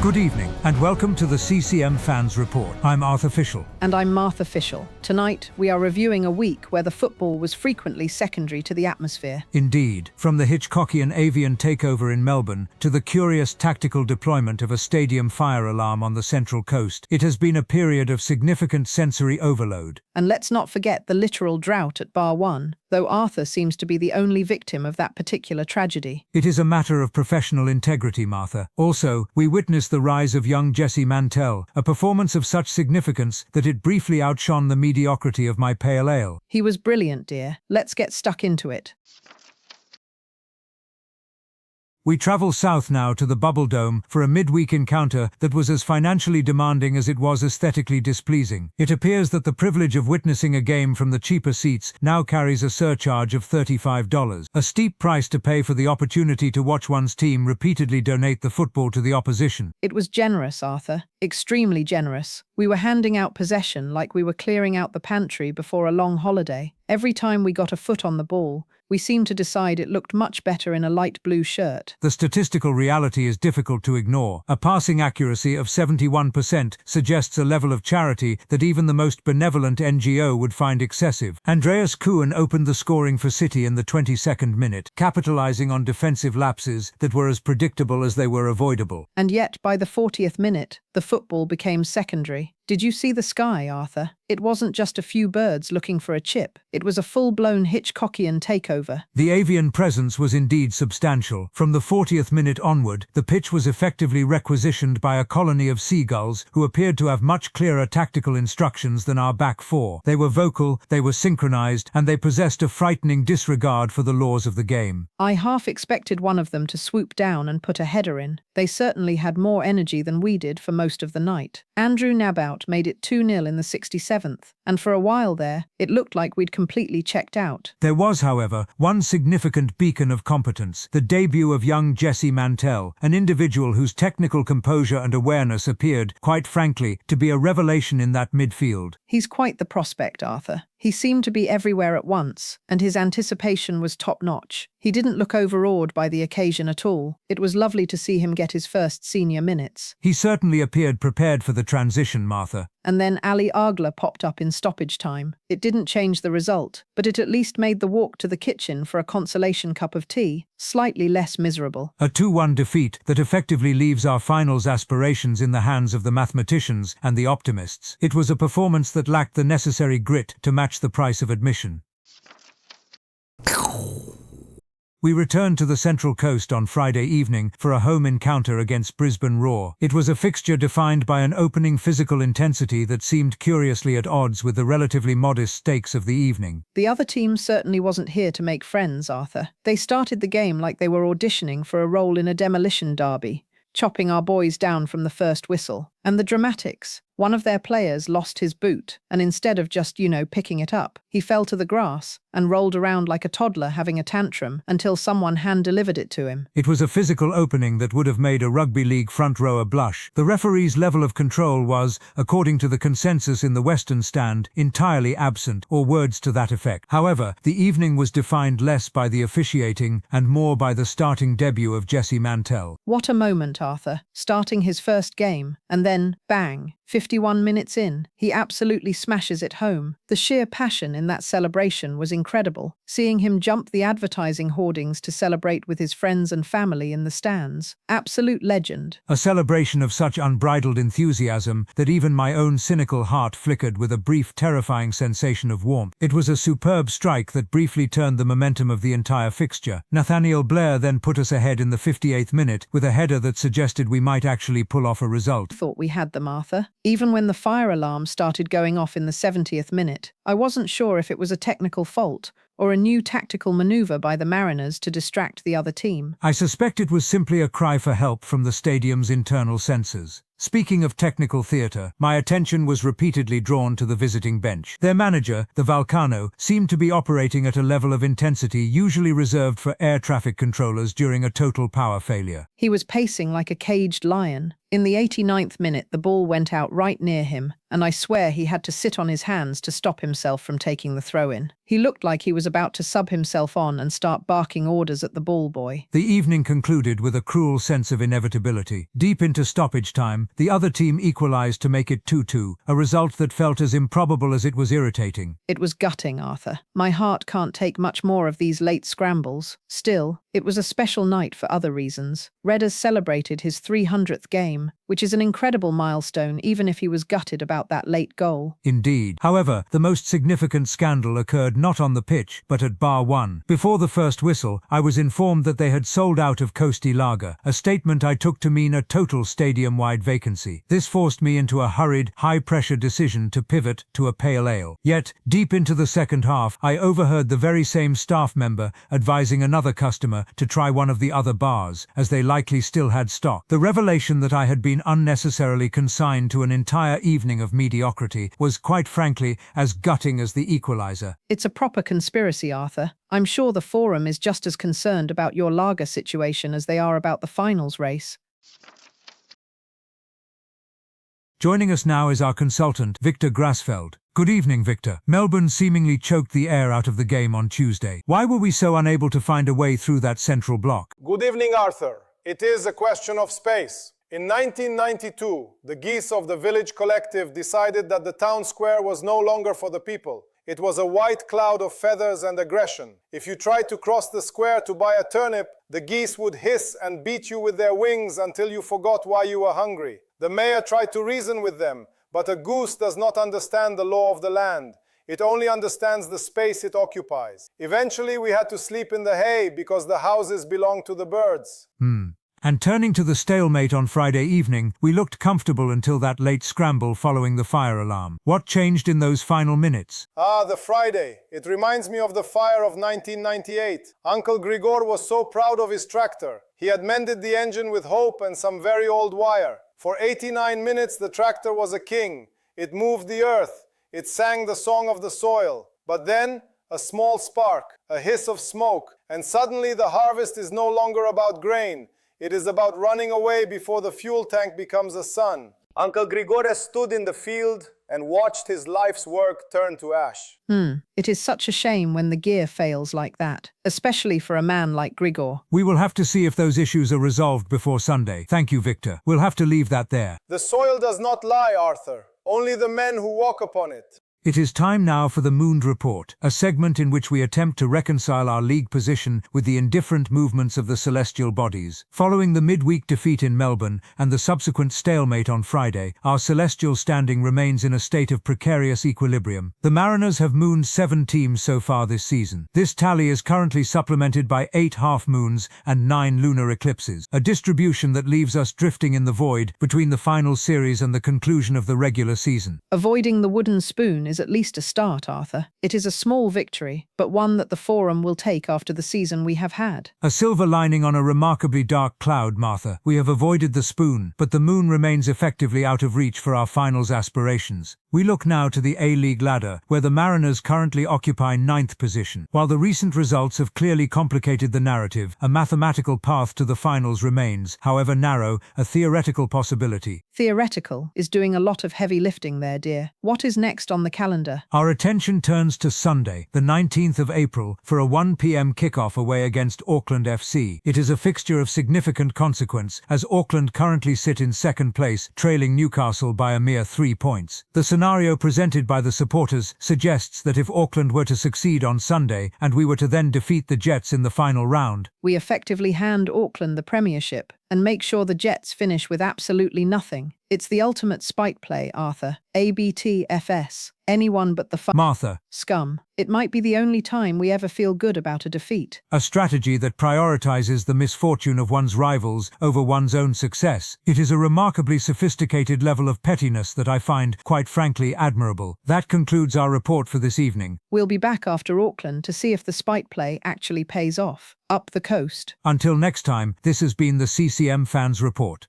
Good evening, and welcome to the CCM Fans Report. I'm Arthur Fishel. And I'm Martha Fishel. Tonight, we are reviewing a week where the football was frequently secondary to the atmosphere. Indeed, from the Hitchcockian avian takeover in Melbourne to the curious tactical deployment of a stadium fire alarm on the Central Coast, it has been a period of significant sensory overload. And let's not forget the literal drought at Bar 1, though Arthur seems to be the only victim of that particular tragedy. It is a matter of professional integrity, Martha. Also, we witnessed the rise of young Jesse Mantell, a performance of such significance that it briefly outshone the mediocrity of my pale ale. He was brilliant, dear. Let's get stuck into it. We travel south now to the Bubble Dome for a midweek encounter that was as financially demanding as it was aesthetically displeasing. It appears that the privilege of witnessing a game from the cheaper seats now carries a surcharge of $35, a steep price to pay for the opportunity to watch one's team repeatedly donate the football to the opposition. It was generous, Arthur. Extremely generous. We were handing out possession like we were clearing out the pantry before a long holiday. Every time we got a foot on the ball, we seemed to decide it looked much better in a light blue shirt. The statistical reality is difficult to ignore. A passing accuracy of 71% suggests a level of charity that even the most benevolent NGO would find excessive. Andreas Kuhn opened the scoring for City in the 22nd minute, capitalizing on defensive lapses that were as predictable as they were avoidable. And yet, by the 40th minute, the football became secondary. Did you see the sky, Arthur? It wasn't just a few birds looking for a chip. It was a full-blown Hitchcockian takeover. The avian presence was indeed substantial. From the 40th minute onward, the pitch was effectively requisitioned by a colony of seagulls who appeared to have much clearer tactical instructions than our back four. They were vocal, they were synchronized, and they possessed a frightening disregard for the laws of the game. I half expected one of them to swoop down and put a header in. They certainly had more energy than we did for most of the night. Andrew Nabout made it 2-0 in the 67th, and for a while there, it looked like we'd completely checked out. There was, however, one significant beacon of competence, the debut of young Jesse Mantell, an individual whose technical composure and awareness appeared, quite frankly, to be a revelation in that midfield. He's quite the prospect, Arthur. He seemed to be everywhere at once, and his anticipation was top-notch. He didn't look overawed by the occasion at all. It was lovely to see him get his first senior minutes. He certainly appeared prepared for the transition, Martha. And then Ali Agla popped up in stoppage time. It didn't change the result, but it at least made the walk to the kitchen for a consolation cup of tea slightly less miserable. A 2-1 defeat that effectively leaves our finals aspirations in the hands of the mathematicians and the optimists. It was a performance that lacked the necessary grit to match the price of admission. We returned to the Central Coast on Friday evening for a home encounter against Brisbane Roar. It was a fixture defined by an opening physical intensity that seemed curiously at odds with the relatively modest stakes of the evening. The other team certainly wasn't here to make friends, Arthur. They started the game like they were auditioning for a role in a demolition derby, chopping our boys down from the first whistle. And the dramatics. One of their players lost his boot, and instead of just, picking it up, he fell to the grass and rolled around like a toddler having a tantrum until someone hand-delivered it to him. It was a physical opening that would have made a rugby league front rower blush. The referee's level of control was, according to the consensus in the Western Stand, entirely absent, or words to that effect. However, the evening was defined less by the officiating and more by the starting debut of Jesse Mantell. What a moment, Arthur. Starting his first game, and then, bang, 51 minutes in, he absolutely smashes it home. The sheer passion in that celebration was incredible. Seeing him jump the advertising hoardings to celebrate with his friends and family in the stands. Absolute legend. A celebration of such unbridled enthusiasm that even my own cynical heart flickered with a brief, terrifying sensation of warmth. It was a superb strike that briefly turned the momentum of the entire fixture. Nathaniel Blair then put us ahead in the 58th minute with a header that suggested we might actually pull off a result. Thought we had them, Arthur. Even when the fire alarm started going off in the 70th minute, I wasn't sure if it was a technical fault or a new tactical maneuver by the Mariners to distract the other team. I suspect it was simply a cry for help from the stadium's internal sensors. Speaking of technical theatre, my attention was repeatedly drawn to the visiting bench. Their manager, the Volcano, seemed to be operating at a level of intensity usually reserved for air traffic controllers during a total power failure. He was pacing like a caged lion. In the 89th minute, the ball went out right near him, and I swear he had to sit on his hands to stop himself from taking the throw-in. He looked like he was about to sub himself on and start barking orders at the ball boy. The evening concluded with a cruel sense of inevitability. Deep into stoppage time, the other team equalized to make it 2-2, a result that felt as improbable as it was irritating. It was gutting, Arthur. My heart can't take much more of these late scrambles. Still, it was a special night for other reasons. Redders celebrated his 300th game, which is an incredible milestone even if he was gutted about that late goal. Indeed. However, the most significant scandal occurred not on the pitch, but at Bar 1. Before the first whistle, I was informed that they had sold out of Coastie Lager, a statement I took to mean a total stadium-wide vacancy. This forced me into a hurried, high-pressure decision to pivot to a pale ale. Yet, deep into the second half, I overheard the very same staff member advising another customer to try one of the other bars, as they likely still had stock. The revelation that I had been unnecessarily consigned to an entire evening of mediocrity was, quite frankly, as gutting as the equalizer. It's a proper conspiracy, Arthur. I'm sure the forum is just as concerned about your lager situation as they are about the finals race. Joining us now is our consultant, Viktor Grassfeld. Good evening, Victor. Melbourne seemingly choked the air out of the game on Tuesday. Why were we so unable to find a way through that central block? Good evening, Arthur. It is a question of space. In 1992, the geese of the village collective decided that the town square was no longer for the people. It was a white cloud of feathers and aggression. If you tried to cross the square to buy a turnip, the geese would hiss and beat you with their wings until you forgot why you were hungry. The mayor tried to reason with them, but a goose does not understand the law of the land. It only understands the space it occupies. Eventually, we had to sleep in the hay because the houses belong to the birds. And turning to the stalemate on Friday evening, we looked comfortable until that late scramble following the fire alarm. What changed in those final minutes? The Friday. It reminds me of the fire of 1998. Uncle Grigor was so proud of his tractor. He had mended the engine with hope and some very old wire. For 89 minutes, the tractor was a king. It moved the earth. It sang the song of the soil. But then, a small spark, a hiss of smoke, and suddenly the harvest is no longer about grain. It is about running away before the fuel tank becomes a sun. Uncle Grigore stood in the field and watched his life's work turn to ash. It is such a shame when the gear fails like that, especially for a man like Grigor. We will have to see if those issues are resolved before Sunday. Thank you, Victor. We'll have to leave that there. The soil does not lie, Arthur. Only the men who walk upon it. It is time now for the Mooned Report, a segment in which we attempt to reconcile our league position with the indifferent movements of the celestial bodies. Following the midweek defeat in Melbourne and the subsequent stalemate on Friday, our celestial standing remains in a state of precarious equilibrium. The Mariners have mooned 7 teams so far this season. This tally is currently supplemented by 8 half-moons and 9 lunar eclipses, a distribution that leaves us drifting in the void between the final series and the conclusion of the regular season. Avoiding the wooden spoon is at least a start, Arthur. It is a small victory, but one that the forum will take after the season we have had. A silver lining on a remarkably dark cloud, Martha. We have avoided the spoon, but the moon remains effectively out of reach for our finals aspirations. We look now to the A-League ladder, where the Mariners currently occupy 9th position. While the recent results have clearly complicated the narrative, a mathematical path to the finals remains, however narrow, a theoretical possibility. Theoretical is doing a lot of heavy lifting there, dear. What is next on the calendar? Our attention turns to Sunday, the 19th of April, for a 1 p.m. kickoff away against Auckland FC. It is a fixture of significant consequence, as Auckland currently sit in second place, trailing Newcastle by a mere 3 points. The scenario presented by the supporters suggests that if Auckland were to succeed on Sunday, and we were to then defeat the Jets in the final round, we effectively hand Auckland the premiership and make sure the Jets finish with absolutely nothing. It's the ultimate spite play, Arthur. ABTFS. Anyone but the Martha. Scum. It might be the only time we ever feel good about a defeat. A strategy that prioritizes the misfortune of one's rivals over one's own success. It is a remarkably sophisticated level of pettiness that I find, quite frankly, admirable. That concludes our report for this evening. We'll be back after Auckland to see if the spite play actually pays off. Up the coast. Until next time, this has been the CCM Fans Report.